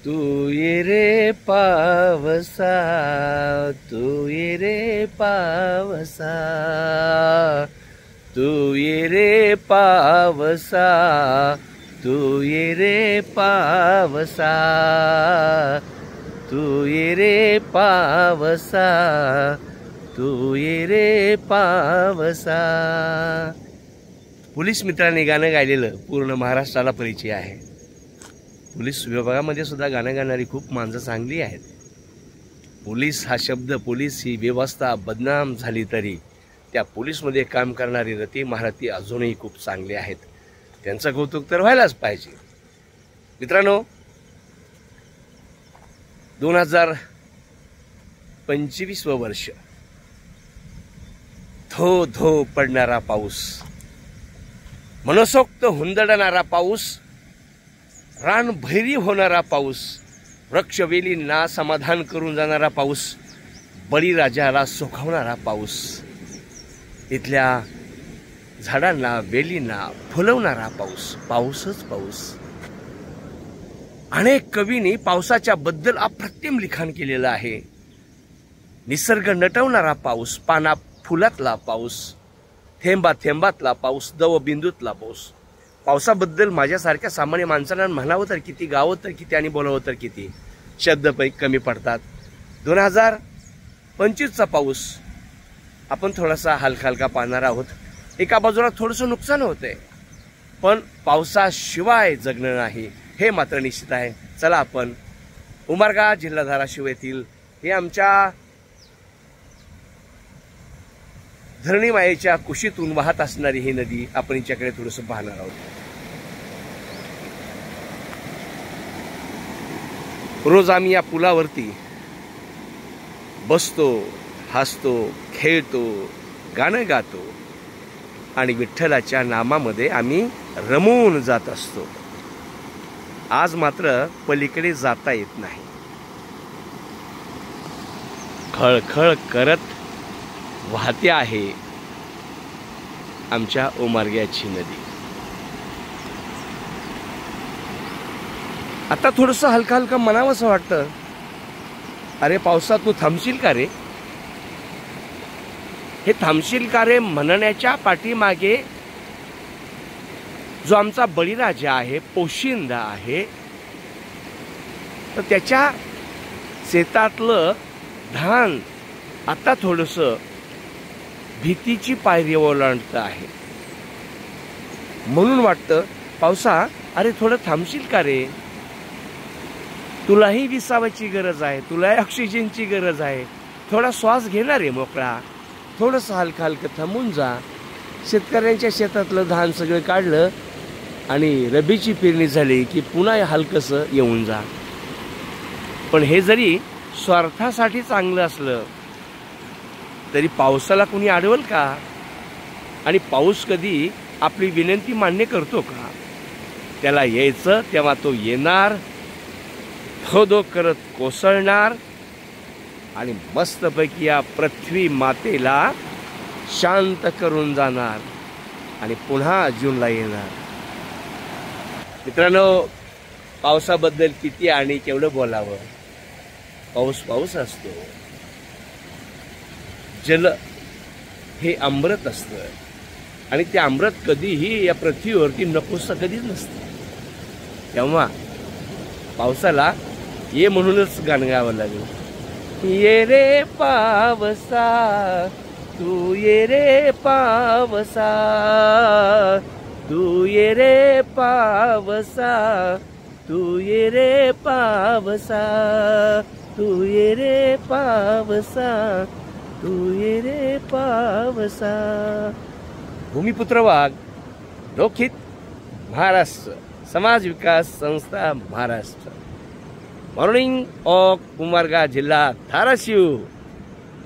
तू ये रे पावसा, तू ये रे पावसा, तू ये रे पावसा, तू ये रे पावसा, तू ये रे पावसा, तू ये रे पावसा. पोलीस मित्रांनी गाणं गायलेलं पूर्ण महाराष्ट्राला परिचय आहे. पोलीस विभागामध्ये सुद्धा गाणं गाणारी खूप माणसं चांगली आहेत. पोलीस हा शब्द, पोलीस ही व्यवस्था बदनाम झाली तरी त्या पोलीसमध्ये काम करणारी रती महारथी अजूनही खूप चांगले आहेत. त्यांचं कौतुक तर व्हायलाच पाहिजे. मित्रांनो, 2025 वर्ष, धो धो पडणारा पाऊस, मनसोक्त हुंदडणारा पाऊस, रानभैरी होणारा पाऊस, वृक्षवेलींना समाधान करून जाणारा पाऊस, बळीराजाला सुखावणारा पाऊस, इथल्या झाडांना वेलींना फुलवणारा पाऊस, पाऊसच पाऊस. अनेक कवींनी पावसाच्या बद्दल अप्रतिम लिखाण केलेलं आहे. निसर्ग नटवणारा पाऊस, पाना फुलातला पाऊस, थेंबा थेंबातला पाऊस, दवबिंदूतला पाऊस. पावसाबद्दल माझ्यासारख्या सामान्य माणसांना म्हणावं तर किती, गावं तर किती आणि बोलावं तर किती, शब्द कमी पडतात. 2025चा पाऊस आपण थोडासा हलका हलका पाहणार आहोत. एका बाजूला थोडंसं नुकसान होतंय, पण पावसाशिवाय जगणं नाही हे मात्र निश्चित आहे. चला आपण उमरगा, जिल्हा धाराशिव येथील हे आमच्या धरणी मायेच्या कुशीतून वाहत असणारी ही नदी आपण हिच्याकडे थोडंसं पाहणार आहोत. रोज आम्ही या पुलावरती बसतो, हसतो, खेळतो, गाणं गातो आणि विठ्ठलाच्या नामामध्ये आम्ही रमून जात असतो. आज मात्र पलीकडे जाता येत नाही. खळखळ करत वाहते आहे आमच्या उमरग्याची नदी. आता थोडंसं हलका हलका म्हणावंसं वाटतं, अरे पावसा तू थांबशील का रे. हे थांबशील का रे म्हणण्याच्या पाठीमागे जो आमचा बळीराजा आहे, पोशिंदा आहे, तर त्याच्या शेतातलं धान आता थोडंसं भीतीची पायरी ओलांडत आहे. म्हणून वाटतं, पावसा अरे थोडं थांबशील का रे. तुलाही विसावाची गरज आहे, तुलाही ऑक्सिजनची गरज आहे. थोडा श्वास घेणार आहे मोकळा, थोडंसं हलकं हलकं थांबून जा. शेतकऱ्यांच्या शेतातलं धान सगळं काढलं आणि रबीची पेरणी झाली की पुन्हा हलकंसं येऊन जा. पण हे जरी स्वार्थासाठी चांगलं असलं तरी पावसाला कोणी अडवल का. आणि पाऊस कधी आपली विनंती मान्य करतो का. त्याला यायचं तेव्हा तो येणार, धो करत कोसळणार आणि मस्तपैकी या पृथ्वी मातेला शांत करून जाणार आणि पुन्हा जूनला येणार. मित्रांनो, पावसाबद्दल किती आणि केवढं बोलावं. पाऊस पाऊस असतो. जल हे अमृत असतं आणि ते अमृत कधीही या पृथ्वीवरती नकोसं कधीच नसतं. तेव्हा पावसाला ये म्हणूनच गाणं गावं लागेल. ये रे पावसा, तू ये रे पावसा, तू ये रे पावसा, तू ये रे पावसा, तू ये रे पावसा, तू ये रे पावसा. भूमिपुत्र वाघ, लोकहित महाराष्ट्र, समाज विकास संस्था महाराष्ट्र. मॉर्निंग ऑफ उमरगा, जिल्हा धाराशिव.